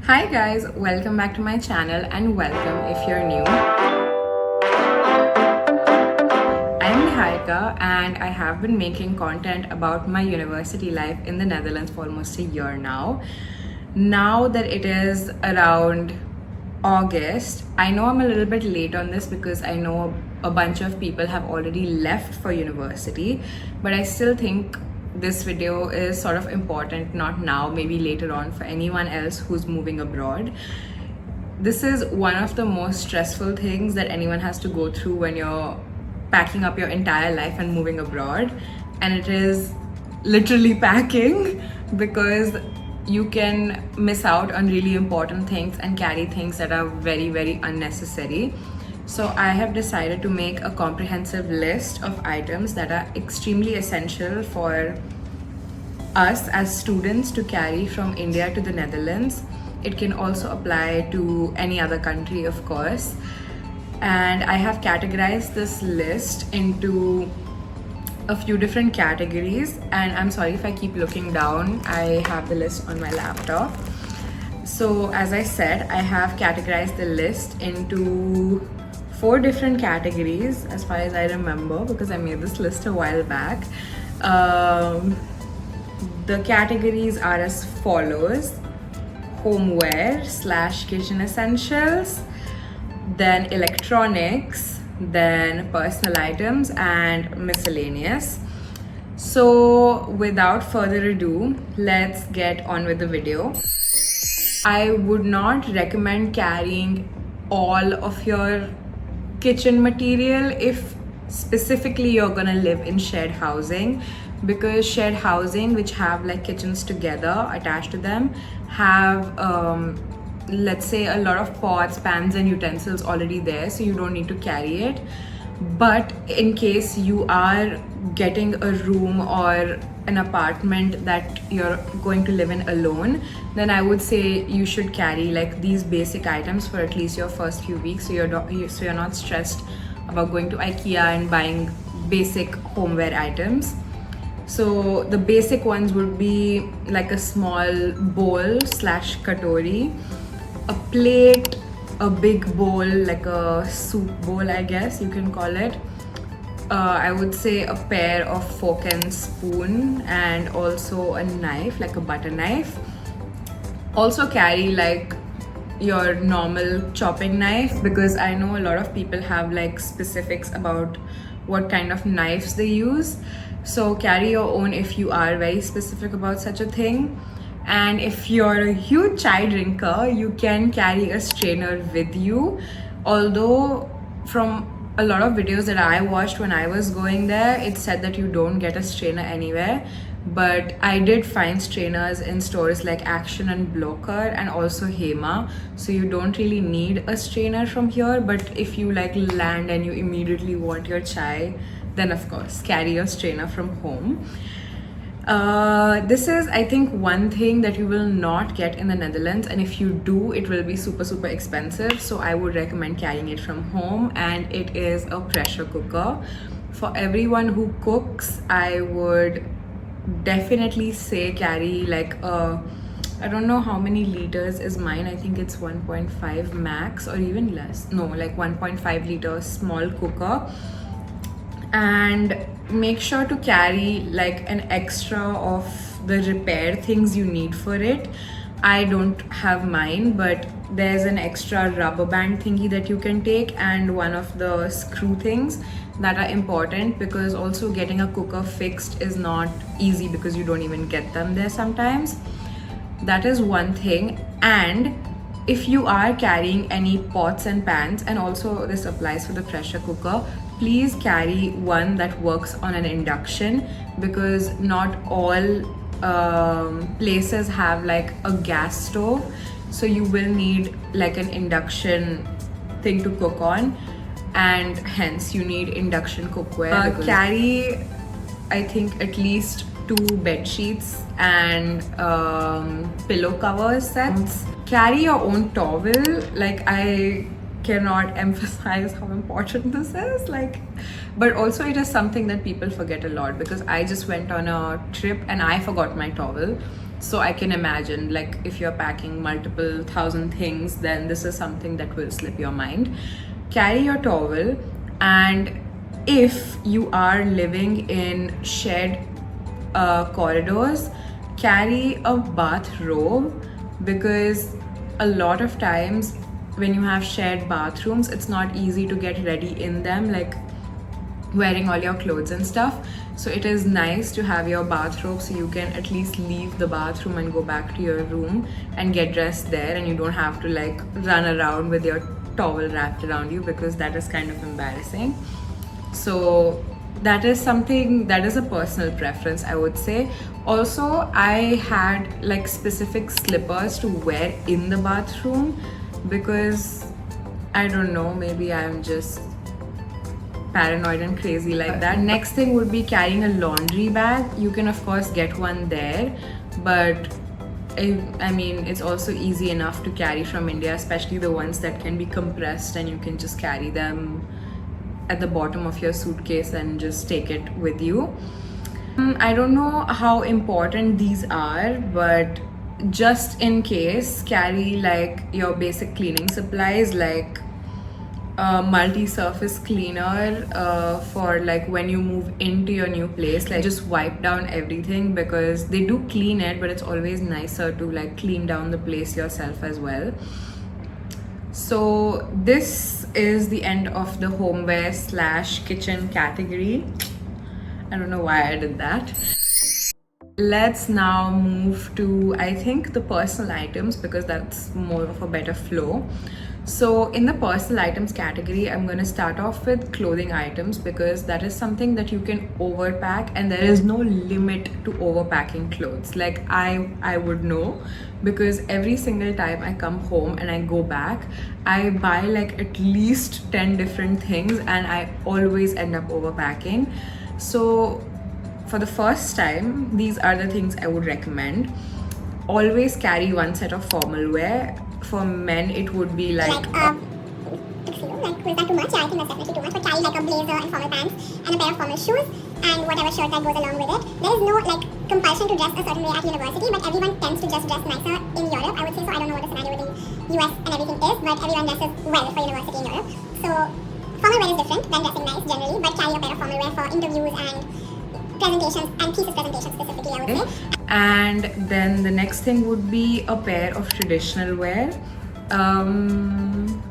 Hi guys, welcome back to my channel and welcome if you're new. I'm Niharika and I have been making content about my university life in the Netherlands for almost a year now. Now that it is around August, I know I'm a little bit late on this because I know a bunch of people have already left for university, but I still think this video is sort of important, not now, maybe later on for anyone else who's moving abroad. This is one of the most stressful things that anyone has to go through when you're packing up your entire life and moving abroad, and it is literally packing because you can miss out on really important things and carry things that are very unnecessary. So I have decided to make a comprehensive list of items that are extremely essential for us as students to carry from India to the Netherlands. It can also apply to any other country, of course. And I have categorized this list into a few different categories, and I'm sorry if I keep looking down. I have the list on my laptop. So as I said, I have categorized the list into 4 different categories as far as I remember, because I made this list a while back. The categories are as follows: homeware / kitchen essentials, then electronics, then personal items, and miscellaneous. So without further ado, let's get on with the video. I would not recommend carrying all of your kitchen material if specifically you're gonna live in shared housing, because shared housing which have like kitchens together attached to them have let's say a lot of pots, pans and utensils already there, so you don't need to carry it. But in case you are getting a room or an apartment that you're going to live in alone, then I would say you should carry like these basic items for at least your first few weeks, so you're not stressed about going to IKEA and buying basic homeware items. So the basic ones would be like a small bowl / katori, a plate, a big bowl, like a soup bowl, I guess you can call it. I would say a pair of fork and spoon, and also a knife, like a butter knife. Also carry like your normal chopping knife, because I know a lot of people have like specifics about what kind of knives they use. So carry your own if you are very specific about such a thing. And if you're a huge chai drinker, you can carry a strainer with you. Although from a lot of videos that I watched when I was going there, it said that you don't get a strainer anywhere. But I did find strainers in stores like Action and Blocker and also Hema. So you don't really need a strainer from here. But if you like land and you immediately want your chai, then of course carry your strainer from home. This is, I think, one thing that you will not get in the Netherlands, and if you do, it will be super expensive. So I would recommend carrying it from home, and it is a pressure cooker. For everyone who cooks, I would definitely say carry like I don't know how many liters is mine. I think it's 1.5 max or even less. No, like 1.5 liter small cooker. And make sure to carry like an extra of the repair things you need for it. I don't have mine, but there's an extra rubber band thingy that you can take, and one of the screw things that are important, because also getting a cooker fixed is not easy because you don't even get them there sometimes. That is one thing. And if you are carrying any pots and pans, and also this applies for the pressure cooker, please carry one that works on an induction, because not all places have like a gas stove, so you will need like an induction thing to cook on, and hence you need induction cookware. Carry, I think, at least 2 bed sheets and pillow cover sets. Carry your own towel. Like, I cannot emphasize how important this is, like, but also it is something that people forget a lot, because I just went on a trip and I forgot my towel. So I can imagine, like, if you're packing multiple thousand things, then this is something that will slip your mind. Carry your towel, and if you are living in shared corridors, carry a bathrobe, because a lot of times when you have shared bathrooms, it's not easy to get ready in them, like wearing all your clothes and stuff. So it is nice to have your bathrobe, so you can at least leave the bathroom and go back to your room and get dressed there, and you don't have to like run around with your towel wrapped around you, because that is kind of embarrassing. So that is something that is a personal preference, I would say. Also, I had like specific slippers to wear in the bathroom, because I don't know, maybe I'm just paranoid and crazy like that. Next thing would be carrying a laundry bag. You can of course get one there, but I mean, it's also easy enough to carry from India, especially the ones that can be compressed and you can just carry them at the bottom of your suitcase and just take it with you. I don't know how important these are, but just in case, carry like your basic cleaning supplies, like multi-surface cleaner for like when you move into your new place, like just wipe down everything, because they do clean it, but it's always nicer to like clean down the place yourself as well. So this is the end of the homeware / kitchen category. I don't know why I did that. Let's now move to, I think, the personal items, because that's more of a better flow. So in the personal items category, I'm going to start off with clothing items, because that is something that you can overpack, and there is no limit to overpacking clothes. Like I would know, because every single time I come home and I go back, I buy like at least 10 different things, and I always end up overpacking. So for the first time, these are the things I would recommend. Always carry one set of formal wear. For men, it would be like was that too much? Yeah, I think that's definitely too much. But carry like a blazer and formal pants and a pair of formal shoes and whatever shirt that goes along with it. There is no like compulsion to dress a certain way at university, but everyone tends to just dress nicer in Europe, I would say. So I don't know what the scenario within US and everything is, but everyone dresses well for university in Europe. So formal wear is different than dressing nice generally, but carry a pair of formal wear for interviews and presentations and thesis presentations specifically, I would say. And then the next thing would be a pair of traditional wear.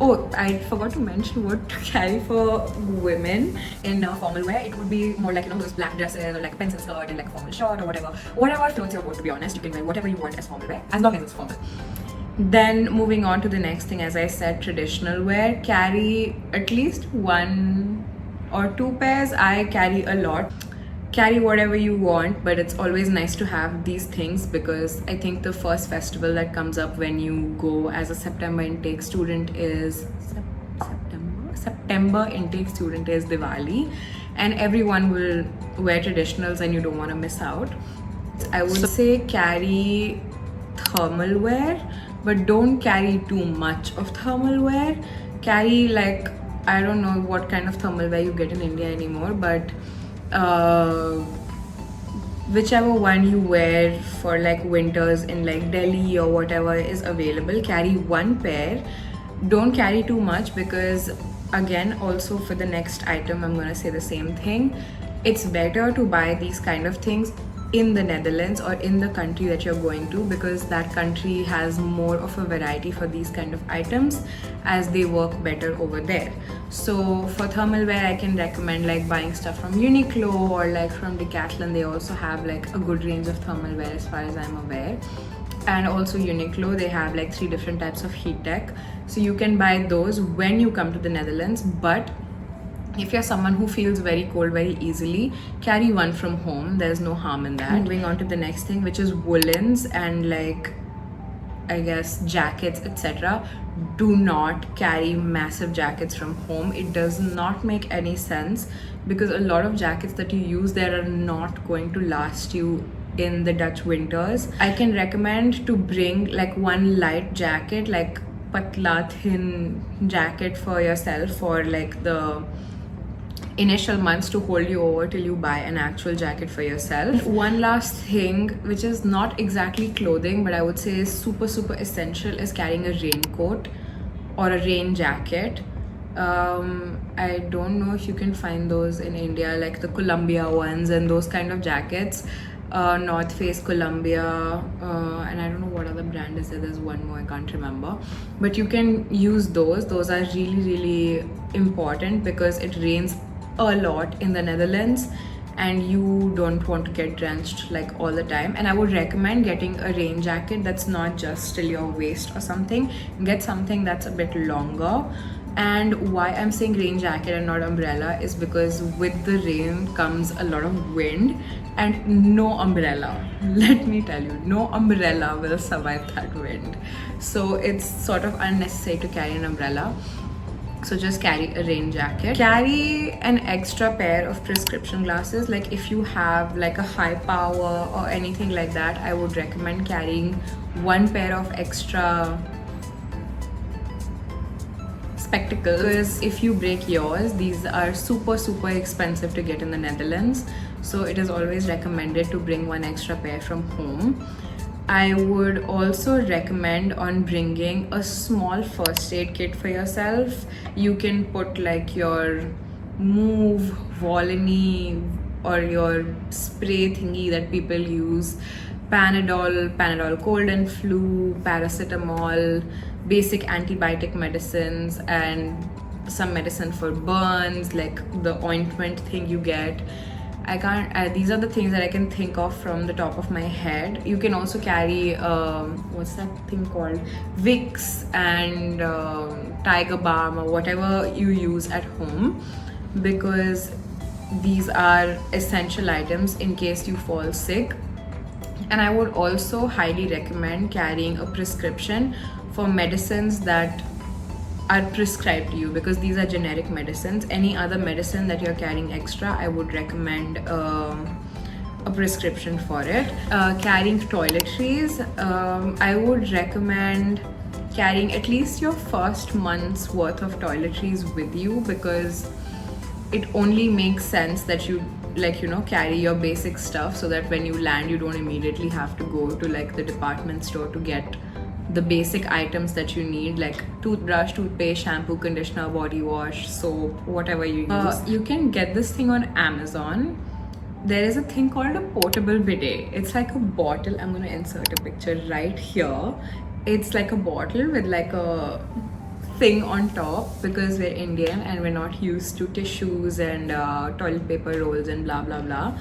Oh, I forgot to mention what to carry for women in formal wear. It would be more like, you know, those black dresses or like a pencil skirt and like a formal shirt or whatever floats your boat, to be honest. You can wear whatever you want as formal wear, as long as it's formal. Then moving on to the next thing, as I said, traditional wear. Carry at least 1 or 2 pairs. I carry a lot. Carry whatever you want, but it's always nice to have these things, because I think the first festival that comes up when you go as a September intake student is September intake student is Diwali, and everyone will wear traditionals and you don't want to miss out. I would say carry thermal wear, but don't carry too much of thermal wear. Carry like, I don't know what kind of thermal wear you get in India anymore, but whichever one you wear for like winters in like Delhi or whatever is available, carry 1 pair. Don't carry too much, because again, also for the next item, I'm gonna say the same thing. It's better to buy these kind of things in the Netherlands or in the country that you're going to, because that country has more of a variety for these kind of items, as they work better over there. So for thermal wear, I can recommend like buying stuff from Uniqlo or like from Decathlon. They also have like a good range of thermal wear as far as I'm aware. And also Uniqlo, they have like 3 different types of heat tech, so you can buy those when you come to the Netherlands. But if you're someone who feels very cold very easily, carry one from home. There's no harm in that. Moving on to the next thing, which is woolens and like, I guess, jackets, etc. Do not carry massive jackets from home. It does not make any sense, because a lot of jackets that you use there are not going to last you in the Dutch winters. I can recommend to bring like 1 light jacket, like patla thin jacket for yourself, for like the initial months to hold you over till you buy an actual jacket for yourself. One last thing, which is not exactly clothing, but I would say is super essential, is carrying a raincoat or a rain jacket. I don't know if you can find those in India, like the Columbia ones and those kind of jackets. North Face, Columbia, and I don't know what other brand is there. There's one more, I can't remember. But you can use those. Those are really important because it rains a lot in the Netherlands and you don't want to get drenched like all the time. And I would recommend getting a rain jacket that's not just till your waist or something. Get something that's a bit longer. And why I'm saying rain jacket and not umbrella is because with the rain comes a lot of wind and no umbrella. Let me tell you, no umbrella will survive that wind. So it's sort of unnecessary to carry an umbrella. So just carry a rain jacket. Carry an extra pair of prescription glasses. Like if you have like a high power or anything like that, I would recommend carrying one pair of extra spectacles, because if you break yours, these are super expensive to get in the Netherlands, so it is always recommended to bring one extra pair from home. I would also recommend on bringing a small first aid kit for yourself. You can put like your Move, Volini, or your spray thingy that people use, Panadol cold and flu, paracetamol, basic antibiotic medicines, and some medicine for burns, like the ointment thing you get. These are the things that I can think of from the top of my head. You can also carry what's that thing called, Vicks and Tiger Balm or whatever you use at home, because these are essential items in case you fall sick. And I would also highly recommend carrying a prescription for medicines that are prescribed to you, because these are generic medicines. Any other medicine that you're carrying extra, I would recommend a prescription for it. Carrying toiletries, I would recommend carrying at least your first month's worth of toiletries with you, because it only makes sense that you carry your basic stuff, so that when you land you don't immediately have to go to like the department store to get the basic items that you need, like toothbrush, toothpaste, shampoo, conditioner, body wash, soap, whatever you use. You can get this thing on Amazon. There is a thing called a portable bidet. It's like a bottle. I'm gonna insert a picture right here. It's like a bottle with like a thing on top, because we're Indian and we're not used to tissues and toilet paper rolls and blah blah blah.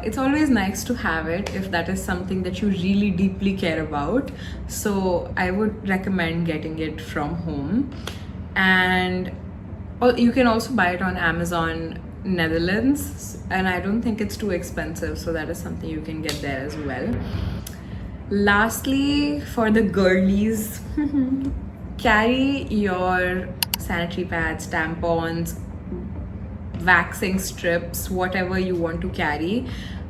It's always nice to have it if that is something that you really deeply care about. So I would recommend getting it from home. And you can also buy it on Amazon Netherlands, and I don't think it's too expensive, so that is something you can get there as well. Lastly, for the girlies, carry your sanitary pads, tampons, waxing strips, whatever you want to carry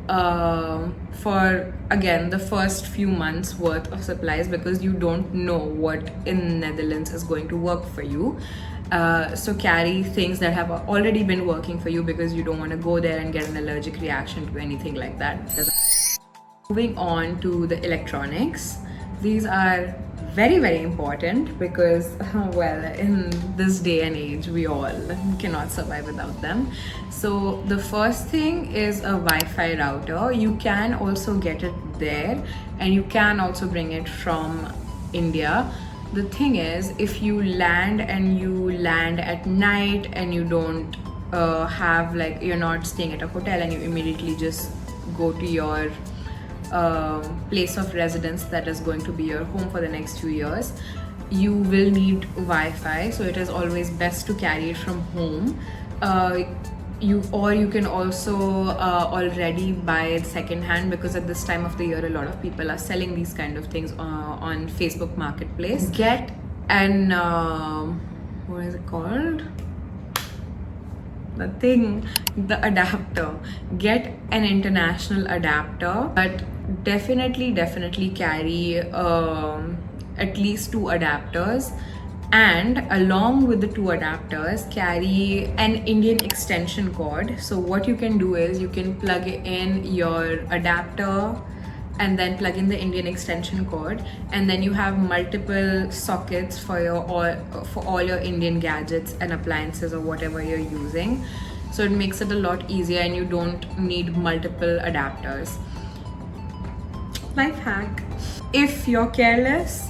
for, again, the first few months worth of supplies, because you don't know what in Netherlands is going to work for you. So carry things that have already been working for you, because you don't want to go there and get an allergic reaction to anything like that. Moving on to the electronics, these are very important, because well, in this day and age we all cannot survive without them. So the first thing is a Wi-Fi router. You can also get it there, and you can also bring it from India. The thing is, if you land at night and you don't have, like, you're not staying at a hotel and you immediately just go to your place of residence that is going to be your home for the next few years, you will need Wi-Fi. So it is always best to carry it from home. You can also already buy it secondhand, because at this time of the year a lot of people are selling these kind of things on Facebook Marketplace. Get an what is it called? The adapter. Get an international adapter, but definitely carry at least 2 adapters. And along with the two adapters, carry an Indian extension cord. So what you can do is you can plug in your adapter and then plug in the Indian extension cord, and then you have multiple sockets for all your Indian gadgets and appliances or whatever you're using. So it makes it a lot easier and you don't need multiple adapters. Life hack. If you're careless,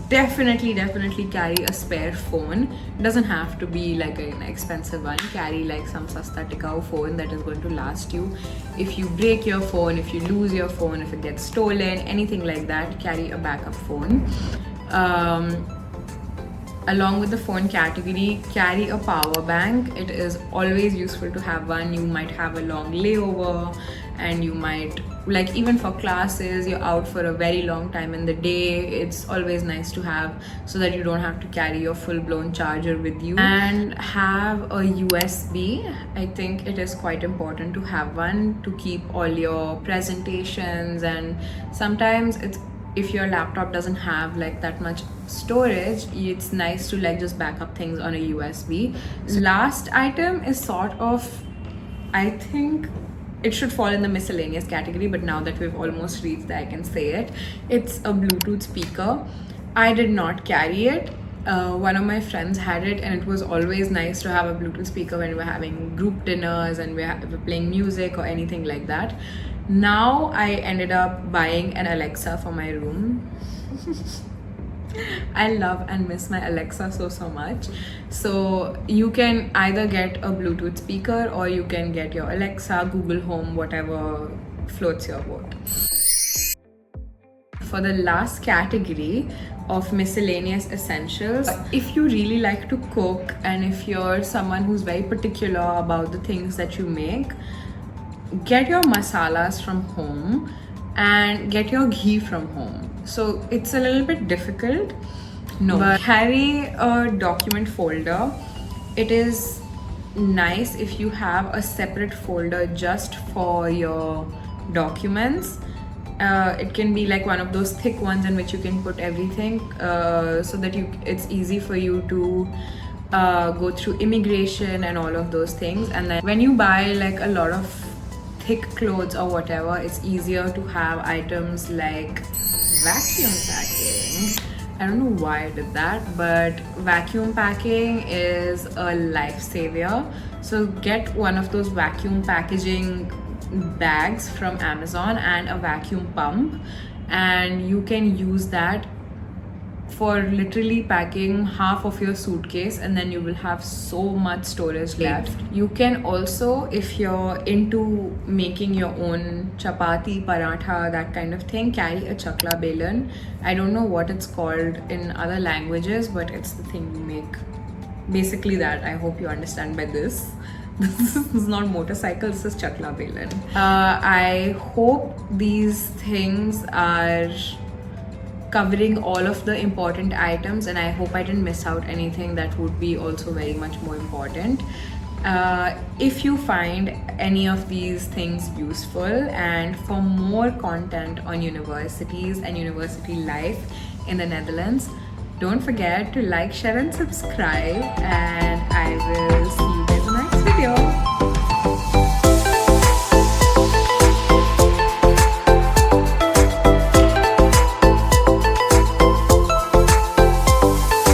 definitely carry a spare phone. It doesn't have to be like an expensive one. Carry like some sasta tikau phone that is going to last you. If you break your phone, if you lose your phone, if it gets stolen, anything like that, carry a backup phone. Along with the phone category, carry a power bank. It is always useful to have one. You might have a long layover, and you might, like, even for classes, you're out for a very long time in the day. It's always nice to have, so that you don't have to carry your full-blown charger with you. And have a USB. I think it is quite important to have one to keep all your presentations, and sometimes if your laptop doesn't have like that much storage, it's nice to like just back up things on a USB. Last item is sort of, I think it should fall in the miscellaneous category, but now that we've almost reached that, I can say it. It's a Bluetooth speaker. I did not carry it. One of my friends had it, and it was always nice to have a Bluetooth speaker when we're having group dinners and we're playing music or anything like that. Now I ended up buying an Alexa for my room. I love and miss my Alexa so much. So you can either get a Bluetooth speaker or you can get your Alexa, Google Home, whatever floats your boat. For the last category of miscellaneous essentials, if you really like to cook and if you're someone who's very particular about the things that you make, get your masalas from home and get your ghee from home. So it's a little bit difficult, but carry a document folder. It is nice if you have a separate folder just for your documents. It can be like one of those thick ones in which you can put everything, so that it's easy for you to go through immigration and all of those things. And then when you buy like a lot of thick clothes or whatever, it's easier to have items like vacuum packing. I don't know why I did that, but vacuum packing is a lifesaver. So get one of those vacuum packaging bags from Amazon and a vacuum pump, and you can use that for literally packing half of your suitcase, and then you will have so much storage left. You can also, if you're into making your own chapati, paratha, that kind of thing, carry a chakla belan. I don't know what it's called in other languages, but it's the thing you make. Basically that, I hope you understand by this. This is not motorcycle, this is chakla belan. I hope these things are covering all of the important items, and I hope I didn't miss out anything that would be also very much more important. If you find any of these things useful, and for more content on universities and university life in the Netherlands, don't forget to like, share and subscribe, and I will